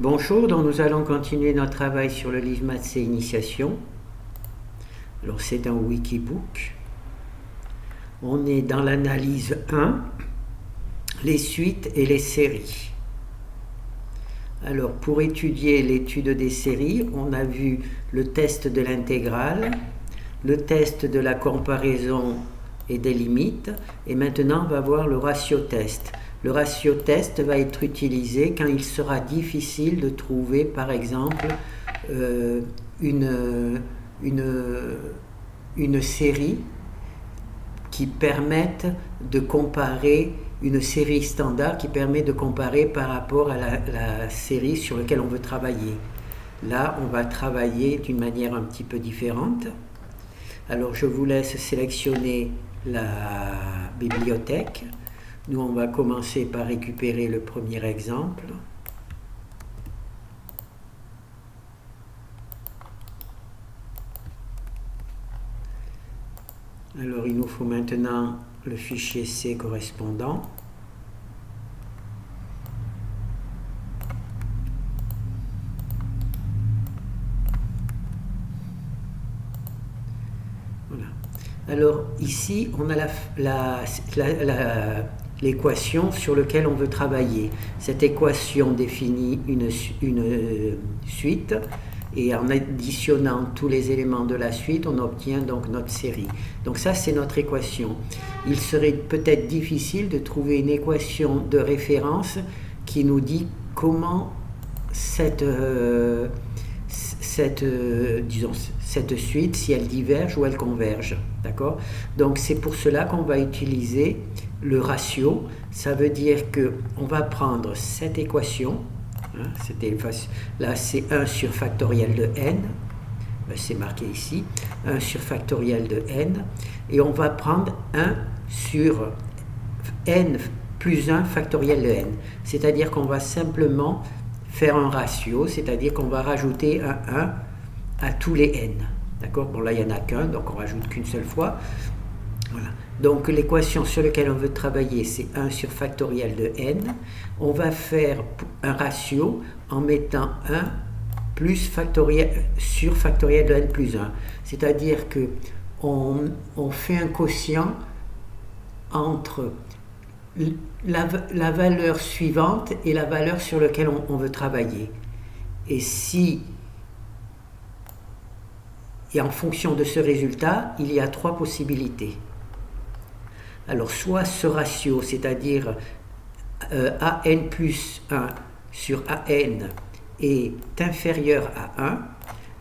Bonjour, donc nous allons continuer notre travail sur le livre Maths et Initiation. Alors c'est dans Wikibook. On est dans l'analyse 1, les suites et les séries. Alors pour étudier l'étude des séries, on a vu le test de l'intégrale, le test de la comparaison et des limites, et maintenant on va voir le ratio-test. Le ratio-test va être utilisé quand il sera difficile de trouver, par exemple, une série qui permette de comparer, une série standard qui permet de comparer par rapport à la série sur laquelle on veut travailler. Là, on va travailler d'une manière un petit peu différente. Alors, je vous laisse sélectionner la bibliothèque. Nous, on va commencer par récupérer le premier exemple. Alors, il nous faut maintenant le fichier C correspondant. Voilà. Alors, ici, on a l'équation sur laquelle on veut travailler. Cette équation définit une suite et en additionnant tous les éléments de la suite, on obtient donc notre série. Donc ça, c'est notre équation. Il serait peut-être difficile de trouver une équation de référence qui nous dit comment cette suite, si elle diverge ou elle converge. D'accord ? Donc c'est pour cela qu'on va utiliser le ratio. Ça veut dire qu'on va prendre cette équation, là c'est 1 sur factoriel de n, c'est marqué ici, 1 sur factoriel de n, et on va prendre 1 sur n plus 1 factoriel de n. C'est-à-dire qu'on va simplement faire un ratio, c'est-à-dire qu'on va rajouter un 1 à tous les n. D'accord ? Bon, là, il n'y en a qu'un, donc on rajoute qu'une seule fois. Voilà. Donc, l'équation sur laquelle on veut travailler, c'est 1 sur factoriel de n. On va faire un ratio en mettant 1 plus factoriel sur factoriel de n plus 1. C'est-à-dire qu'on fait un quotient entre la valeur suivante et la valeur sur laquelle on veut travailler. Et en fonction de ce résultat, il y a 3 possibilités. Alors, soit ce ratio, c'est-à-dire AN plus 1 sur AN est inférieur à 1,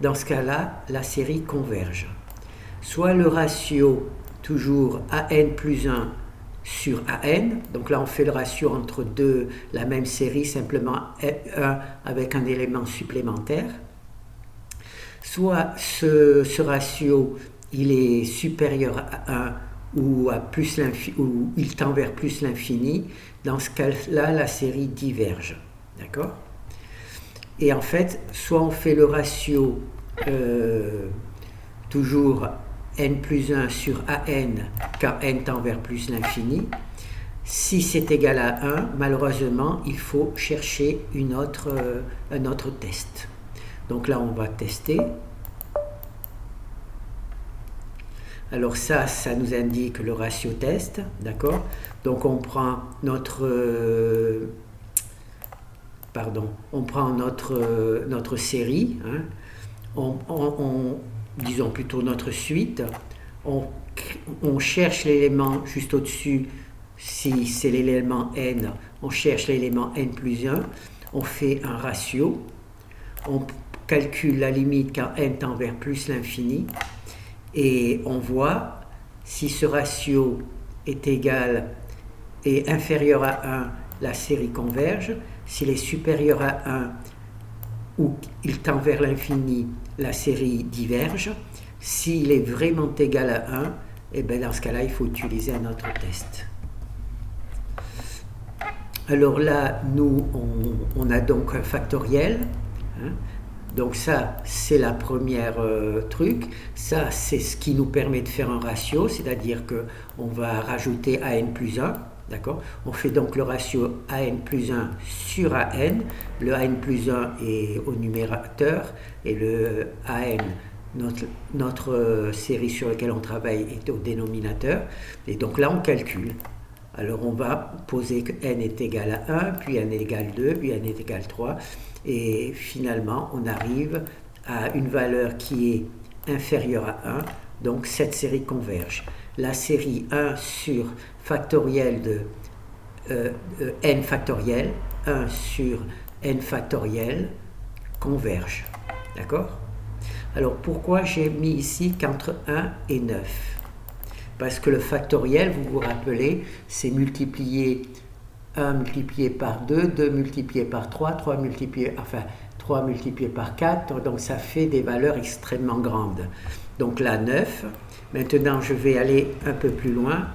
dans ce cas-là, la série converge. Soit le ratio, toujours AN plus 1 sur AN, donc là on fait le ratio entre la même série, simplement 1 avec un élément supplémentaire. Soit ce ratio, il est supérieur à 1 ou il tend vers plus l'infini. Dans ce cas-là, la série diverge. D'accord ? Et en fait, soit on fait le ratio toujours n plus 1 sur an, car n tend vers plus l'infini. Si c'est égal à 1, malheureusement, il faut chercher un autre test. Donc là, on va tester. Alors ça nous indique le ratio test, d'accord ? Donc on prend notre série, disons plutôt notre suite. On cherche l'élément juste au-dessus, si c'est l'élément n, on cherche l'élément n plus 1. On fait un ratio. On calcule la limite quand n tend vers plus l'infini et on voit si ce ratio est égal et inférieur à 1, la série converge. S'il est supérieur à 1 ou il tend vers l'infini, la série diverge. S'il est vraiment égal à 1, et bien dans ce cas-là, il faut utiliser un autre test. Alors là, nous, on a donc un factoriel. Donc ça, c'est la première truc. Ça, c'est ce qui nous permet de faire un ratio, c'est-à-dire qu'on va rajouter AN plus 1. D'accord? On fait donc le ratio AN plus 1 sur AN. Le AN plus 1 est au numérateur et le AN, notre série sur laquelle on travaille, est au dénominateur. Et donc là, on calcule. Alors on va poser que n est égal à 1, puis n est égal à 2, puis n est égal à 3. Et finalement, on arrive à une valeur qui est inférieure à 1. Donc cette série converge. La série 1 sur factoriel de n factoriel, 1 sur n factoriel, converge. D'accord? Alors pourquoi j'ai mis ici qu'entre 1 et 9? Parce que le factoriel, vous vous rappelez, c'est multiplier 1 multiplié par 2, 2 multiplié par 3, 3 multiplié par 4, donc ça fait des valeurs extrêmement grandes. Donc là, 9. Maintenant, je vais aller un peu plus loin.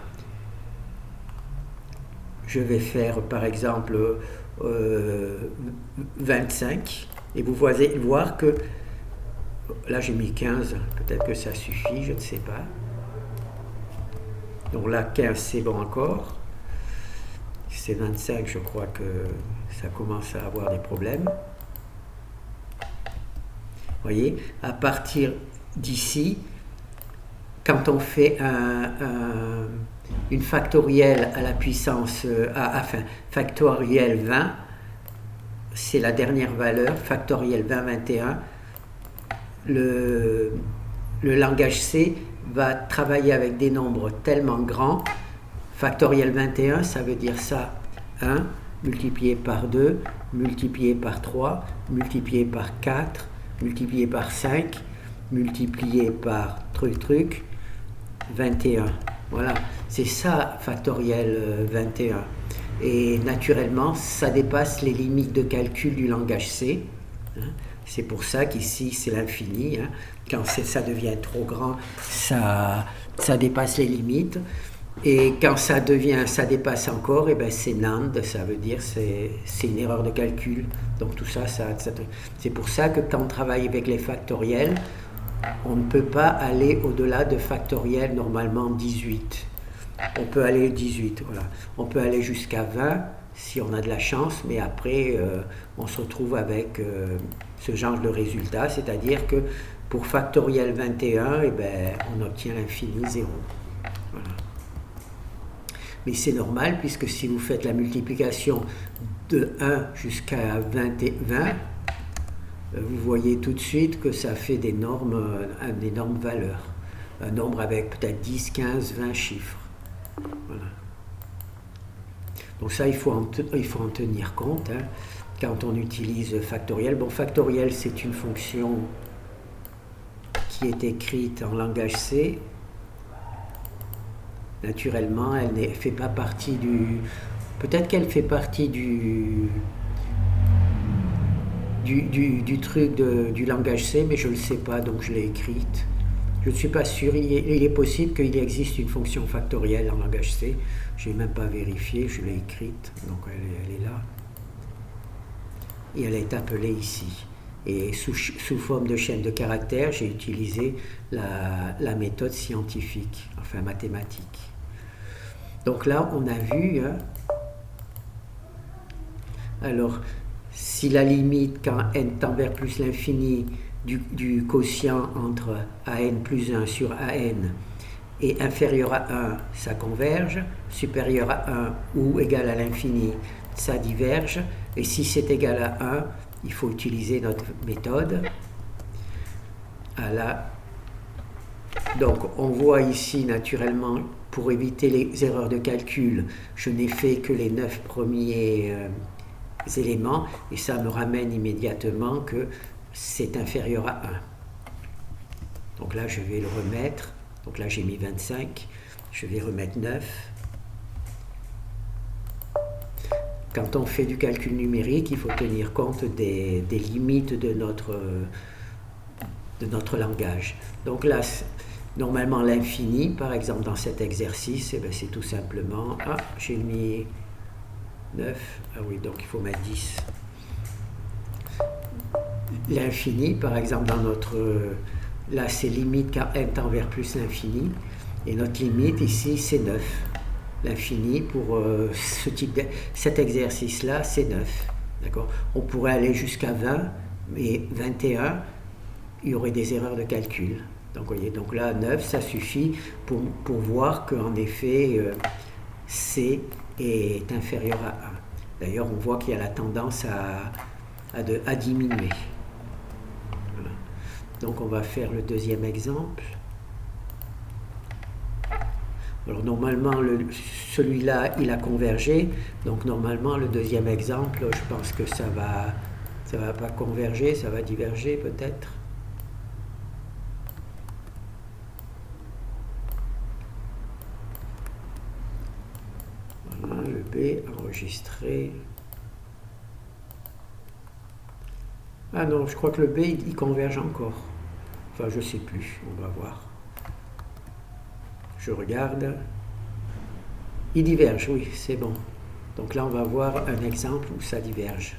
Je vais faire, par exemple, 25. Et vous allez voir que, là j'ai mis 15, peut-être que ça suffit, je ne sais pas. Donc là, 15, c'est bon encore. C'est 25, je crois que ça commence à avoir des problèmes. Vous voyez, à partir d'ici, quand on fait une factorielle à la puissance, factorielle 20, c'est la dernière valeur, factorielle 20, 21, le langage C va travailler avec des nombres tellement grands. Factoriel 21, ça veut dire ça, 1 multiplié par 2, multiplié par 3, multiplié par 4, multiplié par 5, multiplié par truc, 21. Voilà, c'est ça factoriel 21. Et naturellement, ça dépasse les limites de calcul du langage C. C'est pour ça qu'ici, c'est l'infini. Quand ça devient trop grand, ça dépasse les limites. Et quand ça dépasse encore, et ben c'est NAND, ça veut dire c'est une erreur de calcul. Donc tout ça, c'est pour ça que quand on travaille avec les factoriels, on ne peut pas aller au-delà de factoriel normalement 18. On peut aller 18, voilà. On peut aller jusqu'à 20 si on a de la chance, mais après on se retrouve avec ce genre de résultat, c'est-à-dire que pour factoriel 21, eh ben, on obtient l'infini 0. Voilà. Mais c'est normal, puisque si vous faites la multiplication de 1 jusqu'à 20, vous voyez tout de suite que ça fait d'énormes valeurs. Un nombre avec peut-être 10, 15, 20 chiffres. Voilà. Donc ça, il faut en tenir compte quand on utilise factoriel. Bon, factoriel, c'est une fonction qui est écrite en langage C. Naturellement, elle ne fait pas partie du... Peut-être qu'elle fait partie du truc du langage C, mais je ne le sais pas, donc je l'ai écrite. Je ne suis pas sûr, il est possible qu'il existe une fonction factorielle en langage C. Je n'ai même pas vérifié, je l'ai écrite, donc elle est là. Et elle est appelée ici. Et sous forme de chaîne de caractères, j'ai utilisé la méthode scientifique, enfin mathématique. Donc là, on a vu, alors, si la limite, quand n tend vers plus l'infini, du quotient entre an plus 1 sur an est inférieur à 1, ça converge, supérieur à 1 ou égal à l'infini, ça diverge, et si c'est égal à 1, il faut utiliser notre méthode. Donc on voit ici naturellement, pour éviter les erreurs de calcul, je n'ai fait que les 9 premiers éléments, et ça me ramène immédiatement que c'est inférieur à 1. Donc là je vais le remettre, donc là j'ai mis 25, je vais remettre 9. Quand on fait du calcul numérique, il faut tenir compte des limites de notre langage. Donc là, normalement l'infini, par exemple dans cet exercice, eh bien, c'est tout simplement, j'ai mis 9, oui, donc il faut mettre 10. L'infini, par exemple, dans notre... là, c'est limite quand n tend vers plus l'infini. Et notre limite, ici, c'est 9. l'infini pour cet exercice-là, c'est 9. D'accord? On pourrait aller jusqu'à 20, mais 21, il y aurait des erreurs de calcul. Donc, voyez, donc là, 9, ça suffit pour voir qu'en effet, C est inférieur à 1. D'ailleurs, on voit qu'il y a la tendance à diminuer. Voilà. Donc, on va faire le deuxième exemple. Alors, normalement, celui-là, il a convergé. Donc, normalement, le deuxième exemple, je pense que ça va pas converger, ça va diverger peut-être. Voilà, le B enregistré. Ah non, je crois que le B, il converge encore. Enfin, je sais plus, on va voir. Je regarde. Il diverge, oui, c'est bon. Donc là, on va voir un exemple où ça diverge.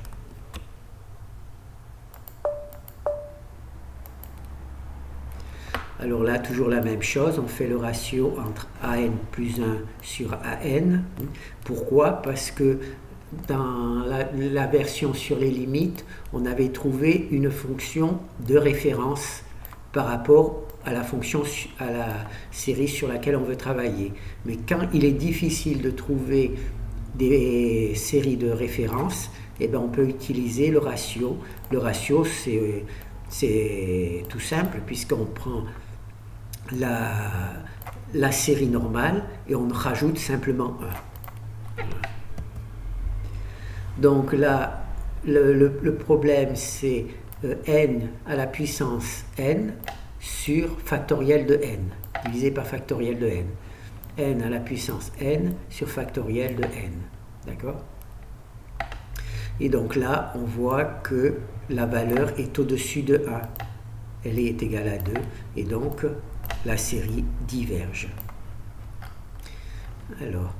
Alors là, toujours la même chose, on fait le ratio entre AN plus 1 sur AN. Pourquoi? Parce que dans la version sur les limites, on avait trouvé une fonction de référence par rapport à la fonction, à la série sur laquelle on veut travailler. Mais quand il est difficile de trouver des séries de référence, eh bien on peut utiliser le ratio. Le ratio, c'est tout simple, puisqu'on prend la série normale et on rajoute simplement 1. Donc là, le problème, c'est n à la puissance n sur factoriel de n, divisé par factoriel de n. N à la puissance n sur factoriel de n. D'accord? Et donc là, on voit que la valeur est au-dessus de 1. Elle est égale à 2. Et donc, la série diverge. Alors,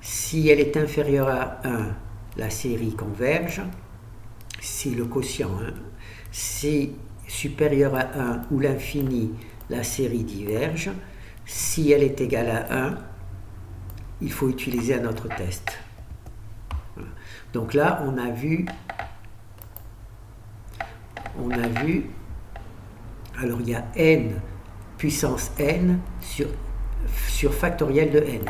si elle est inférieure à 1, la série converge. Si le quotient, si supérieur à 1 ou l'infini, la série diverge. Si elle est égale à 1, il faut utiliser un autre test. Voilà. Donc là, on a vu, alors il y a n puissance n sur factoriel de n.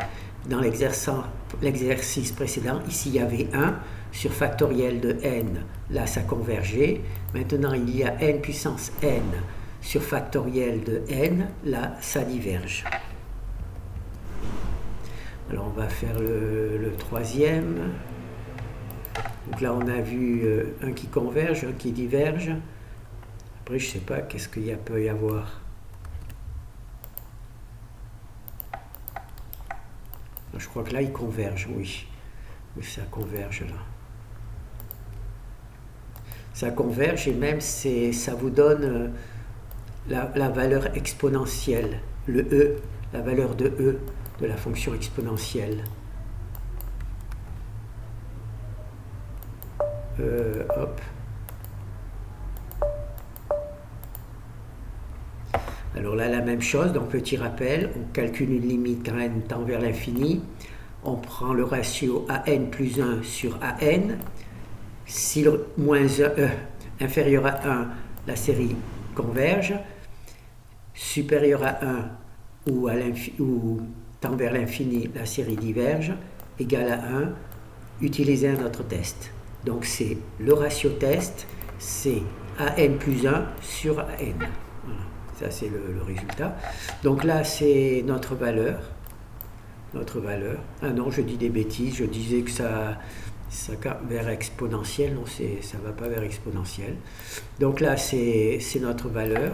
Dans l'exercice précédent, ici il y avait 1 sur factoriel de n, là ça convergeait. Maintenant il y a n puissance n sur factoriel de n, là ça diverge. Alors on va faire le troisième. Donc là on a vu un qui converge, un qui diverge. Après je ne sais pas qu'est-ce qu'il peut y avoir. Je crois que là il converge, oui. Oui, ça converge là. Ça converge et même ça vous donne la valeur exponentielle, le e, la valeur de e de la fonction exponentielle. Hop. Alors là, la même chose, donc petit rappel, on calcule une limite quand n tend vers l'infini, on prend le ratio AN plus 1 sur AN, si le moins 1, inférieur à 1, la série converge, supérieur à 1 ou tend vers l'infini, la série diverge, égal à 1, utilisez un autre test. Donc c'est le ratio test, c'est AN plus 1 sur AN. Voilà. Ça, c'est le résultat. Donc là, c'est notre valeur. Ah non, je dis des bêtises. Je disais que ça vers exponentiel. Non, ça ne va pas vers exponentiel. Donc là, c'est notre valeur.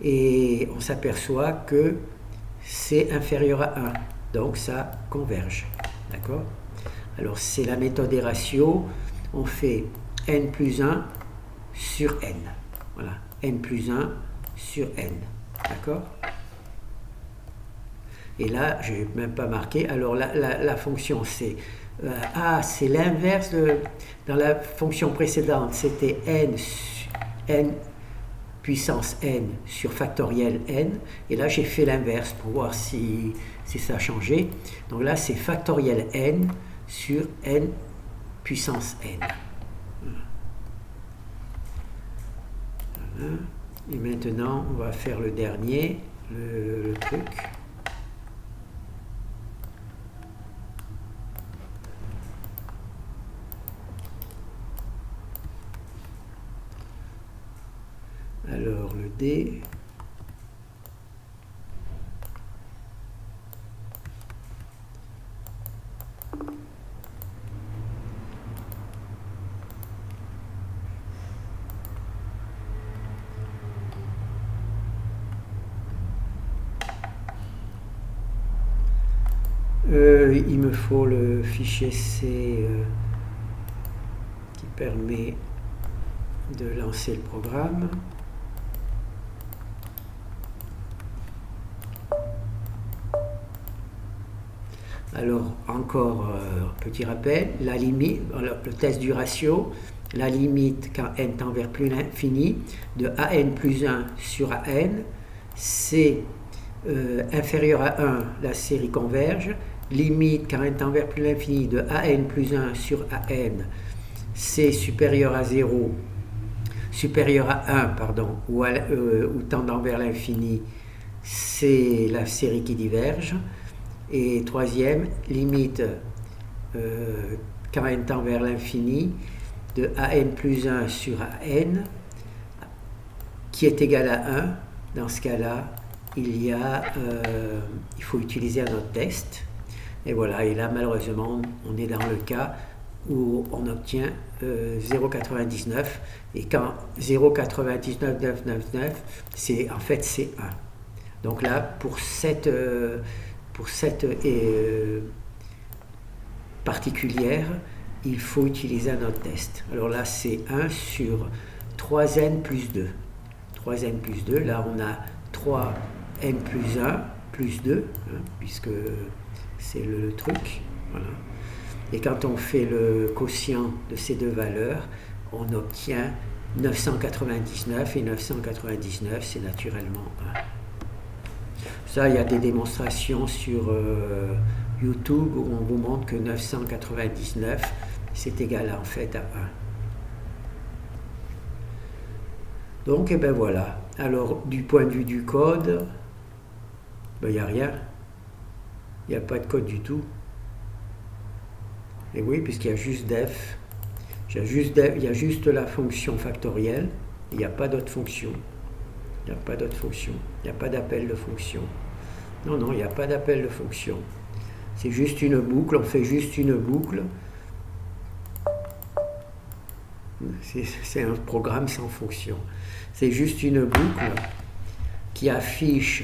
Et on s'aperçoit que c'est inférieur à 1. Donc ça converge. D'accord? Alors, c'est la méthode des ratios. On fait n plus 1 sur n. Voilà. n plus 1 sur n. D'accord? Et là, je n'ai même pas marqué. Alors, la fonction, c'est... c'est l'inverse de... Dans la fonction précédente, c'était n puissance n sur factoriel n, et là j'ai fait l'inverse pour voir si ça a changé. Donc là c'est factoriel n sur n puissance n. Voilà. Et maintenant on va faire le dernier, le truc. Alors le D, il me faut le fichier C qui permet de lancer le programme. Alors, encore petit rappel, la limite, le test du ratio, la limite quand n tend vers plus l'infini de an plus 1 sur an, c'est inférieur à 1, la série converge. Limite quand n tend vers plus l'infini de an plus 1 sur an, c'est supérieur à 0, supérieur à 1, pardon, ou tendant vers l'infini, c'est la série qui diverge. Et troisième, limite quand n tend vers l'infini de an plus 1 sur an qui est égal à 1. Dans ce cas-là, il faut utiliser un autre test. Et voilà, et là malheureusement, on est dans le cas où on obtient 0,99. Et quand 0,99999, c'est en fait c'est 1. Donc là, pour cette particulière, il faut utiliser un autre test. Alors là, c'est 1 sur 3n plus 2. 3n plus 2, là on a 3n plus 1 plus 2, hein, puisque c'est le truc. Voilà. Et quand on fait le quotient de ces deux valeurs, on obtient 999, et 999, c'est naturellement 1. Ça, il y a des démonstrations sur YouTube où on vous montre que 999, c'est égal en fait à 1. Donc, et ben voilà. Alors, du point de vue du code, ben, il n'y a rien. Il n'y a pas de code du tout. Et oui, puisqu'il y a juste def. Il y a juste la fonction factorielle. Il n'y a pas d'autre fonction. Il n'y a pas d'autre fonction. Il n'y a pas d'appel de fonction. Non, non, il n'y a pas d'appel de fonction. C'est juste une boucle. On fait juste une boucle. C'est un programme sans fonction. C'est juste une boucle qui affiche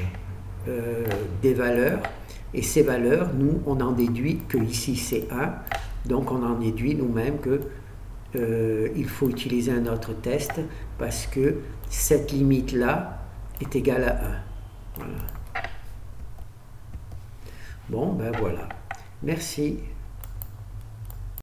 des valeurs. Et ces valeurs, nous, on en déduit que ici c'est 1. Donc on en déduit nous-mêmes que il faut utiliser un autre test parce que cette limite-là est égale à 1. Voilà. Bon, ben voilà. Merci.